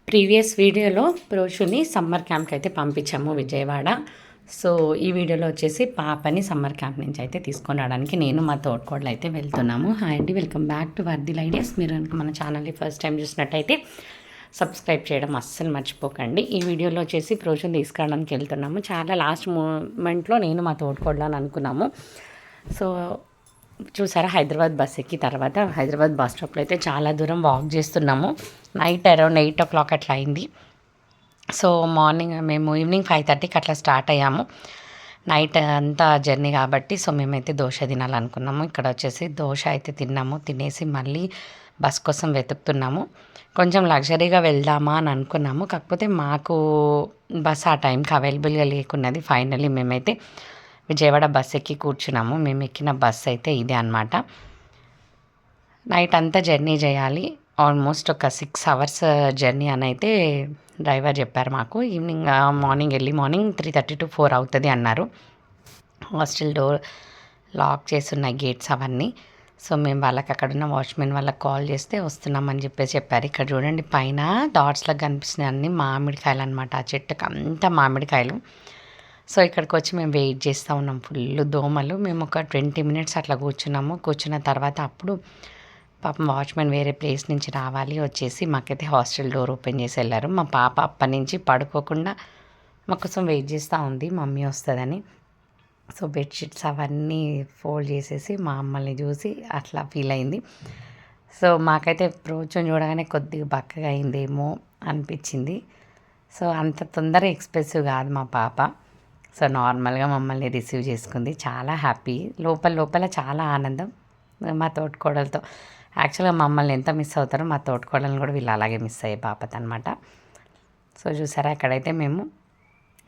Previous వీడియోలో ప్రోషుని summer క్యాంప్కి అయితే పంపించాము విజయవాడ. సో ఈ వీడియోలో వచ్చేసి పాపని సమ్మర్ క్యాంప్ నుంచి అయితే తీసుకొని రావడానికి నేను మా తోడ్కోడలు అయితే వెళ్తున్నాము. హాయ్ అండి, వెల్కమ్ బ్యాక్ టు వర్దిల్ ఐడియాస్. మీరు కనుక మన ఛానల్ని ఫస్ట్ టైం చూసినట్టయితే సబ్స్క్రైబ్ చేయడం అస్సలు మర్చిపోకండి. ఈ వీడియోలో వచ్చేసి ప్రోషుని తీసుకురావడానికి వెళ్తున్నాము. చాలా లాస్ట్ మూమెంట్లో నేను మా తోడ్కోడలని అనుకున్నాము. సో చూసారా, హైదరాబాద్ బస్ ఎక్కి తర్వాత హైదరాబాద్ బస్ స్టాప్లో అయితే చాలా దూరం వాక్ చేస్తున్నాము. నైట్ అరౌండ్ 8 o'clock అట్లా అయింది. సో మార్నింగ్ మేము ఈవినింగ్ 5:30కి అట్లా స్టార్ట్ అయ్యాము. నైట్ అంతా జర్నీ కాబట్టి సో మేమైతే దోశ తినాలనుకున్నాము. ఇక్కడ వచ్చేసి దోశ అయితే తిన్నాము. తినేసి మళ్ళీ బస్ కోసం వెతుకుతున్నాము. కొంచెం లగ్జరీగా వెళ్దామా అని అనుకున్నాము. కాకపోతే మాకు బస్ ఆ టైంకి అవైలబుల్గా లేకున్నది. ఫైనల్లీ మేమైతే విజయవాడ బస్ ఎక్కి కూర్చున్నాము. మేము ఎక్కిన బస్ అయితే ఇదే అనమాట. నైట్ అంతా జర్నీ చేయాలి. ఆల్మోస్ట్ ఒక 6 hours జర్నీ అని అయితే డ్రైవర్ చెప్పారు మాకు. మార్నింగ్ 3:30 to 4 అవుతుంది అన్నారు. హాస్టల్ డోర్ లాక్ చేస్తున్నాయి, గేట్స్ అవన్నీ. సో మేము వాళ్ళకి అక్కడున్న వాచ్మెన్ వాళ్ళకి కాల్ చేస్తే వస్తున్నామని చెప్పారు. ఇక్కడ చూడండి, పైన డాట్స్లో కనిపిస్తున్నాయి అన్ని మామిడికాయలు అనమాట. ఆ చెట్టుకు అంతా మామిడికాయలు. సో ఇక్కడికి వచ్చి మేము వెయిట్ చేస్తూ ఉన్నాం. ఫుల్ దోమలు. మేము ఒక 20 minutes అట్లా కూర్చున్నాము. కూర్చున్న తర్వాత అప్పుడు పాపం వాచ్మెన్ వేరే ప్లేస్ నుంచి రావాలి వచ్చేసి మాకైతే హాస్టల్ డోర్ ఓపెన్ చేసి వెళ్ళారు. మా పాప అప్పటి నుంచి పడుకోకుండా మా కోసం వెయిట్ చేస్తూ ఉంది, మమ్మీ వస్తుందని. సో బెడ్షీట్స్ అవన్నీ ఫోల్డ్ చేసేసి మా అమ్మల్ని చూసి అట్లా ఫీల్ అయింది. సో మాకైతే ప్రోచం చూడగానే కొద్దిగా బక్కగా అయిందేమో అనిపించింది. సో అంత తొందరగా ఎక్స్ప్రెసివ్ కాదు మా పాప. సో నార్మల్గా మమ్మల్ని రిసీవ్ చేసుకుంది. చాలా హ్యాపీ, లోపల చాలా ఆనందం మా తోటికోడలతో. యాక్చువల్గా మమ్మల్ని ఎంత మిస్ అవుతారో మా తోటికోడలను కూడా వీళ్ళు అలాగే మిస్ అయ్యే బాపత్ అనమాట. సో చూసారా, అక్కడైతే మేము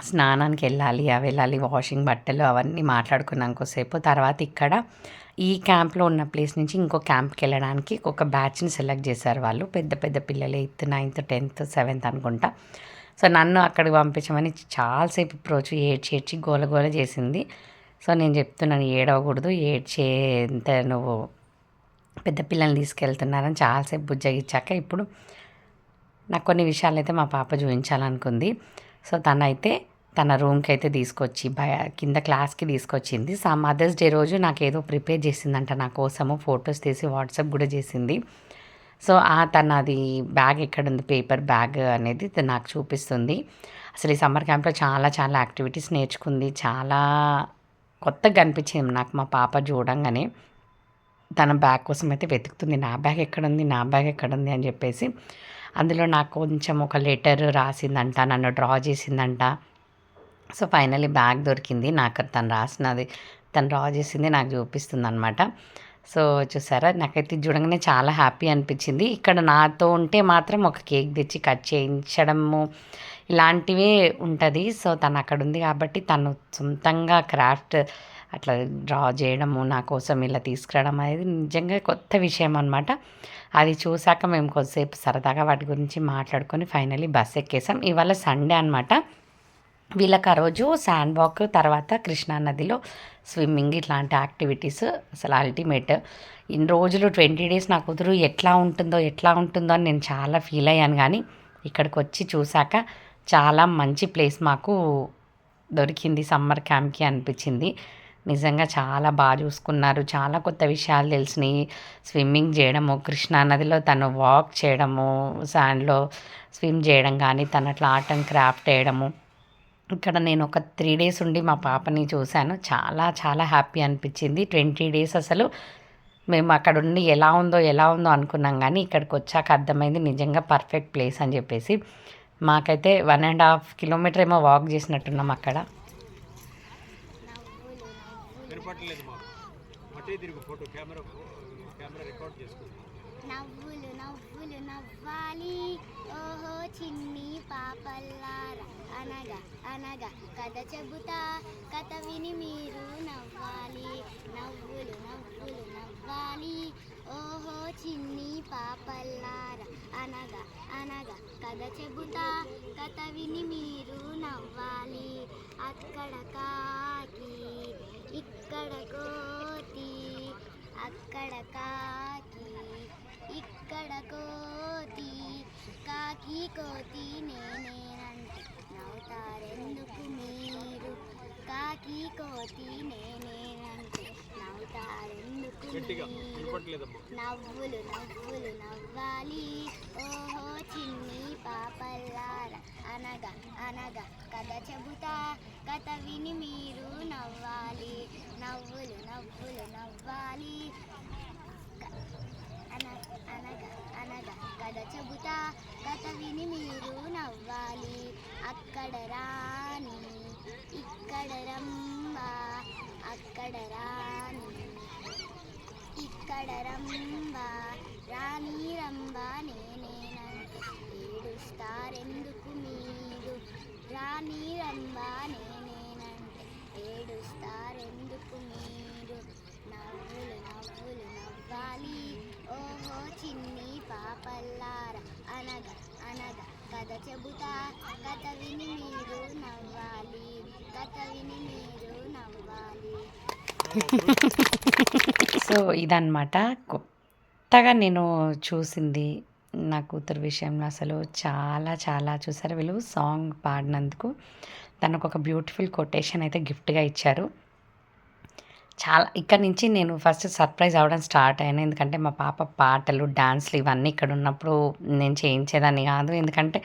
స్నానానికి వెళ్ళాలి, వాషింగ్ బట్టలు అవన్నీ మాట్లాడుకున్నాం కొద్దిసేపు. తర్వాత ఇక్కడ ఈ క్యాంప్లో ఉన్న ప్లేస్ నుంచి ఇంకో క్యాంప్కి వెళ్ళడానికి ఒక బ్యాచ్ని సెలెక్ట్ చేశారు వాళ్ళు. పెద్ద పిల్లలు 8th, 9th, 10th, 7th అనుకుంటా. సో నన్ను అక్కడికి పంపించమని చాలాసేపు ప్రోచు ఏడ్చి గోల చేసింది. సో నేను చెప్తున్నాను, ఏడవకూడదు, ఏడ్చేంత నువ్వు పెద్ద పిల్లల్ని తీసుకెళ్తున్నారని చాలాసేపు బుజ్జగిచ్చాక ఇప్పుడు నాకు కొన్ని విషయాలు అయితే మా పాప చూపించాలనుకుంది. సో తన రూమ్కి అయితే తీసుకొచ్చి కింద క్లాస్కి తీసుకొచ్చింది. మదర్స్ డే రోజు నాకు ఏదో ప్రిపేర్ చేసిందంట నా కోసము. ఫొటోస్ తీసి వాట్సాప్ కూడా చేసింది. సో తనది బ్యాగ్ ఎక్కడుంది, పేపర్ బ్యాగ్ అనేది నాకు చూపిస్తుంది. అసలు ఈ సమ్మర్ క్యాంప్లో చాలా యాక్టివిటీస్ నేర్చుకుంది. చాలా కొత్తగా అనిపించింది నాకు మా పాప చూడంగానే. తన బ్యాగ్ కోసం అయితే వెతుకుతుంది, నా బ్యాగ్ ఎక్కడుంది అని చెప్పేసి. అందులో నాకు కొంచెం ఒక లెటర్ రాసిందంట, నన్ను డ్రా చేసిందంట. సో ఫైనల్లీ బ్యాగ్ దొరికింది నాకు. తను డ్రా చేసింది నాకు చూపిస్తుంది అనమాట. సో చూసారా, నాకైతే చూడగానే చాలా హ్యాపీ అనిపించింది. ఇక్కడ నాతో ఉంటే మాత్రం ఒక కేక్ తెచ్చి కట్ చేయించడము ఇలాంటివే ఉంటుంది. సో తను అక్కడ ఉంది కాబట్టి తను సొంతంగా క్రాఫ్ట్ అట్లా డ్రా చేయడము, నా కోసం ఇలా తీసుకురావడం అనేది నిజంగా కొత్త విషయం అనమాట. అది చూసాక మేము కొద్దిసేపు సరదాగా వాటి గురించి మాట్లాడుకొని ఫైనల్లీ బస్ ఎక్కేసాం. ఇవాళ సండే అనమాట. వీళ్ళకి ఆ రోజు శాండ్ వాక్, తర్వాత కృష్ణా నదిలో స్విమ్మింగ్, ఇట్లాంటి యాక్టివిటీస్ అసలు అల్టిమేట్. ఇన్ని రోజులు 20 days నా కూతురు ఎట్లా ఉంటుందో అని నేను చాలా ఫీల్ అయ్యాను. కానీ ఇక్కడికి వచ్చి చూశాక చాలా మంచి ప్లేస్ మాకు దొరికింది సమ్మర్ క్యాంప్కి అనిపించింది. నిజంగా చాలా బాగా చూసుకున్నారు. చాలా కొత్త విషయాలు తెలిసినాయి. స్విమ్మింగ్ చేయడము, కృష్ణా నదిలో తను వాక్ చేయడము, శాండ్లో స్విమ్ చేయడం కానీ, తను అట్లా ఆర్ట్ అండ్ క్రాఫ్ట్ వేయడము. ఇక్కడ నేను ఒక 3 days ఉండి మా పాపని చూశాను. చాలా హ్యాపీ అనిపించింది. 20 days అసలు మేము అక్కడ ఉండి ఎలా ఉందో అనుకున్నాం. కానీ ఇక్కడికి వచ్చాక అర్థమైంది నిజంగా పర్ఫెక్ట్ ప్లేస్ అని చెప్పేసి. మాకైతే 1.5 kilometer ఏమో వాక్ చేసినట్టున్నాం అక్కడ. నవ్వులు నవ్వాలి ఓహో చిన్ని పాపల్లారా, అనగా కథ చెబుతా, కథ విని మీరు నవ్వాలి. నవ్వులు నవ్వాలి ఓహో చిన్ని పాపల్లారా, అనగా కథ చెబుతా, కథ విని మీరు నవ్వాలి. అక్కడ కాకి ఇక్కడ కోతి, అక్కడ కాకి ఇక్కడ కోతి కాకి కోతి నేనేనంటే నవ్వుతారెందుకు మీరు కాకి కోతి నేనేనంటే నవ్వుతారెందుకు మీరు నవ్వులు నవ్వులు నవ్వాలి ఓహో చిన్ని పాపల్లారా అనగా అనగా కథ చెబుతా కథ విని మీరు నవ్వాలి నవ్వులు నవ్వులు నవ్వాలి అనగా అనగా కథ చెబుతా కథ విని మీరు నవ్వాలి అక్కడ రాణి ఇక్కడ రంబ అక్కడ రాణి ఇక్కడ రంబ రాణి రంబ నేనేనంటే ఏడుస్తారెందుకు మీరు రాణి రంబ నేనేనంటే ఏడుస్తారెందుకు మీరు నవ్వులు నవ్వులు నవ్వాలి ఓహో చిన్ని పాపల్లారా అనగా అనగా కథ చెబుతా కథ విని మీరు నవ్వాలి కథ విని మీరు నవ్వాలి. సో ఇదన్నమాట కొత్తగా నేను చూసింది నా కూతురు విషయంలో. అసలు చాలా చాలా చూసారు వీళ్ళు సాంగ్ పాడినందుకు తనకు ఒక బ్యూటిఫుల్ కొటేషన్ అయితే గిఫ్ట్గా ఇచ్చారు. చాలా ఇక్కడ నుంచి నేను ఫస్ట్ సర్ప్రైజ్ అవ్వడం స్టార్ట్ అయ్యాను. ఎందుకంటే మా పాప పాటలు డాన్స్లు ఇవన్నీ ఇక్కడ ఉన్నప్పుడు నేను చేయించేదాన్ని కాదు. ఎందుకంటే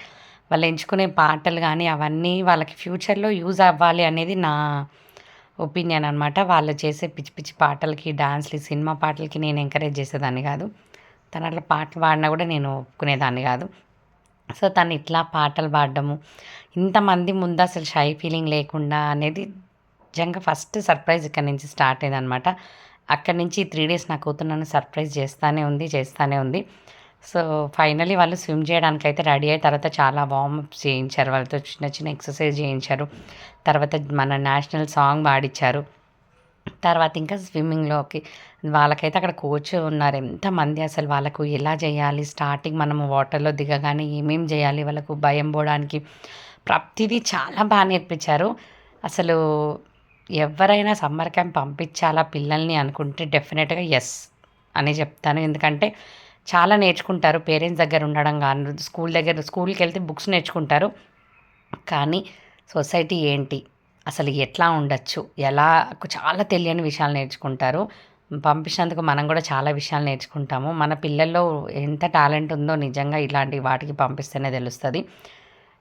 వాళ్ళు ఎంచుకునే పాటలు కానీ అవన్నీ వాళ్ళకి ఫ్యూచర్లో యూజ్ అవ్వాలి అనేది నా ఒపీనియన్ అనమాట. వాళ్ళు చేసే పిచ్చి పిచ్చి పాటలకి డాన్స్లు సినిమా పాటలకి నేను ఎంకరేజ్ చేసేదాన్ని కాదు. తను అట్లా పాటలు పాడినా కూడా నేను ఒప్పుకునేదాన్ని కాదు. సో తను ఇట్లా పాటలు పాడడము ఇంతమంది ముందు అసలు షై ఫీలింగ్ లేకుండా అనేది నిజంగా ఫస్ట్ సర్ప్రైజ్ ఇక్కడ నుంచి స్టార్ట్ అయింది అనమాట. అక్కడి నుంచి 3 days నా కూతురు నన్ను సర్ప్రైజ్ చేస్తూనే ఉంది. సో ఫైనలీ వాళ్ళు స్విమ్ చేయడానికి అయితే రెడీ అయిన తర్వాత చాలా వార్మప్స్ చేయించారు, వాళ్ళతో చిన్న చిన్న ఎక్సర్సైజ్ చేయించారు. తర్వాత మన నేషనల్ సాంగ్ పాడించారు. తర్వాత ఇంకా స్విమ్మింగ్లోకి వాళ్ళకైతే అక్కడ కోచ్ ఉన్నారు. ఎంతమంది అసలు వాళ్ళకు ఎలా చేయాలి, స్టార్టింగ్ మనము వాటర్లో దిగగానే ఏమేమి చేయాలి, వాళ్ళకు భయం పోవడానికి ప్రతిదీ చాలా బాగా నేర్పించారు. అసలు ఎవరైనా సమ్మర్ క్యాంప్ పంపించాలా పిల్లల్ని అనుకుంటే డెఫినెట్గా ఎస్ అని చెప్తాను. ఎందుకంటే చాలా నేర్చుకుంటారు. పేరెంట్స్ దగ్గర ఉండడం కానీ స్కూల్కి వెళ్తే బుక్స్ నేర్చుకుంటారు. కానీ సొసైటీ ఏంటి, అసలు ఎట్లా ఉండొచ్చు, ఎలా చాలా తెలియని విషయాలు నేర్చుకుంటారు. పంపించినందుకు మనం కూడా చాలా విషయాలు నేర్చుకుంటాము. మన పిల్లల్లో ఎంత టాలెంట్ ఉందో నిజంగా ఇలాంటి వాటికి పంపిస్తేనే తెలుస్తుంది.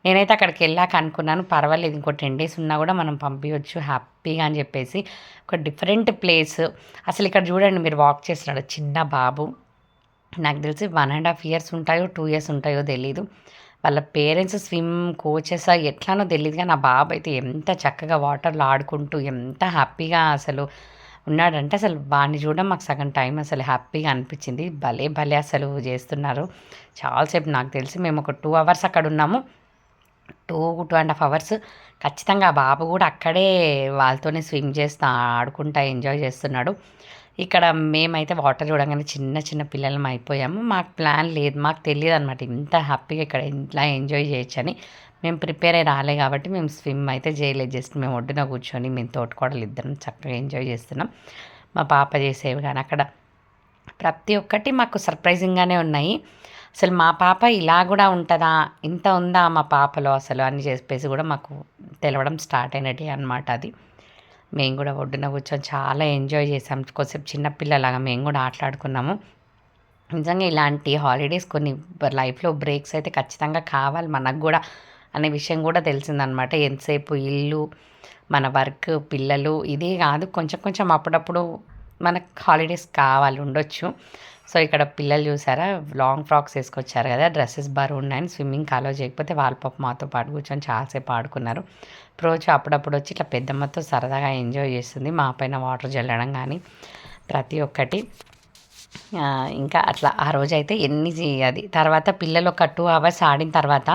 నేనైతే అక్కడికి వెళ్ళాక అనుకున్నాను పర్వాలేదు ఇంకో 10 days ఉన్నా కూడా మనం పంపించవచ్చు హ్యాపీగా అని చెప్పేసి. ఒక డిఫరెంట్ ప్లేస్. అసలు ఇక్కడ చూడండి మీరు వాక్ చేస్తున్నాడు చిన్న బాబు. నాకు తెలిసి 1.5 years ఉంటాయో 2 years ఉంటాయో తెలీదు. వాళ్ళ పేరెంట్స్ స్విమ్ కోచెస్ ఎట్లానో తెలియదు కానీ నా బాబు అయితే ఎంత చక్కగా వాటర్లో ఆడుకుంటూ ఎంత హ్యాపీగా అసలు ఉన్నాడంటే అసలు వాడిని చూడడం మాకు సగం టైం అసలు హ్యాపీగా అనిపించింది. భలే అసలు చేస్తున్నారు చాలాసేపు. నాకు తెలిసి మేము ఒక 2 hours అక్కడ ఉన్నాము. 2.5 hours ఖచ్చితంగా ఆ బాబు కూడా అక్కడే వాళ్ళతోనే స్విమ్ చేస్తూ ఆడుకుంటా ఎంజాయ్ చేస్తున్నాడు. ఇక్కడ మేమైతే వాటర్ చూడగానే చిన్న చిన్న పిల్లలం అయిపోయాము. మాకు ప్లాన్ లేదు, మాకు తెలియదు అనమాట ఇంత హ్యాపీగా ఇక్కడ ఇంట్లో ఎంజాయ్ చేయొచ్చని. మేము ప్రిపేర్ అయ్యి రాలే కాబట్టి మేము స్విమ్ అయితే చేయలేదు. జస్ట్ మేము ఒడ్డున కూర్చొని మేము తోటకోడలు ఇద్దరం చక్కగా ఎంజాయ్ చేస్తున్నాం. మా పాప చేసేవి కానీ అక్కడ ప్రతి ఒక్కటి మాకు సర్ప్రైజింగ్గానే ఉన్నాయి. అసలు మా పాప ఇలా కూడా ఉంటుందా, ఇంత ఉందా మా పాపలో అసలు అని చెప్పేసి కూడా మాకు తెలవడం స్టార్ట్ అయినట్టే అనమాట. అది మేము కూడా ఒడ్డున కూర్చొని చాలా ఎంజాయ్ చేసాం. కొద్దిసేపు చిన్నపిల్లలాగా మేము కూడా ఆటలాడుకున్నాము. నిజంగా ఇలాంటి హాలిడేస్ కొన్ని లైఫ్లో బ్రేక్స్ అయితే ఖచ్చితంగా కావాలి మనకు కూడా అనే విషయం కూడా తెలిసిందనమాట. ఎంతసేపు ఇల్లు, మన వర్క్, పిల్లలు ఇదే కాదు, కొంచెం కొంచెం అప్పుడప్పుడు మనకు హాలిడేస్ కావాలి ఉండొచ్చు. సో ఇక్కడ పిల్లలు చూసారా లాంగ్ ఫ్రాక్స్ వేసుకొచ్చారు కదా, డ్రెస్సెస్ బరువు ఉన్నాయని స్విమ్మింగ్ అలో చేయకపోతే వాళ్ళ పాప మాతో పాటు కూర్చొని చాలాసేపు ఆడుకున్నారు. ప్రోచ్ అప్పుడప్పుడు వచ్చి ఇట్లా పెద్దమ్మతో సరదాగా ఎంజాయ్ చేస్తుంది. మా పైన వాటర్ చల్లడం కానీ ప్రతి ఒక్కటి. ఇంకా అట్లా ఆ రోజైతే అది తర్వాత పిల్లలు ఒక 2 hours ఆడిన తర్వాత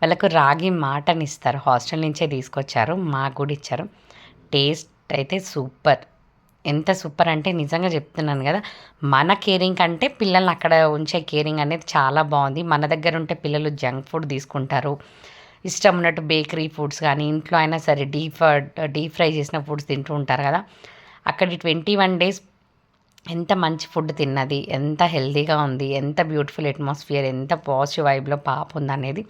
వాళ్ళకు రాగి మాటని ఇస్తారు. హాస్టల్ నుంచే తీసుకొచ్చారు, మాకు కూడా ఇచ్చారు. టేస్ట్ అయితే సూపర్. ఎంత సూపర్ అంటే నిజంగా చెప్తున్నాను కదా, మన కేరింగ్ కంటే పిల్లల్ని అక్కడ ఉంచే కేరింగ్ అనేది చాలా బాగుంది. మన దగ్గర ఉంటే పిల్లలు జంక్ ఫుడ్ తీసుకుంటారు, ఇష్టం ఉన్నట్టు బేకరీ ఫుడ్స్ కానీ ఇంట్లో అయినా సరే డీప్ ఫ్రై చేసిన ఫుడ్స్ తింటూ ఉంటారు కదా. అక్కడ 21 days ఎంత మంచి ఫుడ్ తిన్నది, ఎంత హెల్తీగా ఉంది, ఎంత బ్యూటిఫుల్ అట్మాస్ఫియర్, ఎంత పాజిటివ్ వైబ్లో పాప ఉందనేది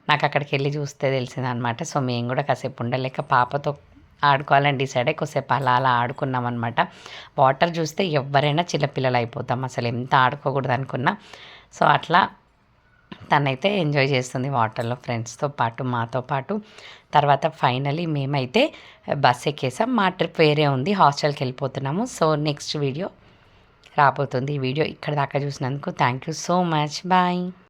నాకు అక్కడికి వెళ్ళి చూస్తే తెలిసిందనమాట. సో మేము కూడా కాసేపు ఉండలేక పాపతో ఆడుకోవాలని డిసైడ్ అయ్యి కొద్దిసేపు అలా ఆడుకున్నాం అనమాట. వాటర్ చూస్తే ఎవరైనా చిన్నపిల్లలు అయిపోతాం, అసలు ఎంత ఆడుకోకూడదు అనుకున్నా. సో అట్లా తనైతే ఎంజాయ్ చేస్తుంది వాటర్లో ఫ్రెండ్స్తో పాటు, మాతో పాటు. తర్వాత ఫైనలీ మేమైతే బస్ ఎక్కేసాం. మా ట్రిప్ వేరే ఉంది, హాస్టల్కి వెళ్ళిపోతున్నాము. సో నెక్స్ట్ వీడియో రాబోతుంది. ఈ వీడియో ఇక్కడ దాకా చూసినందుకు thank you so much. Bye.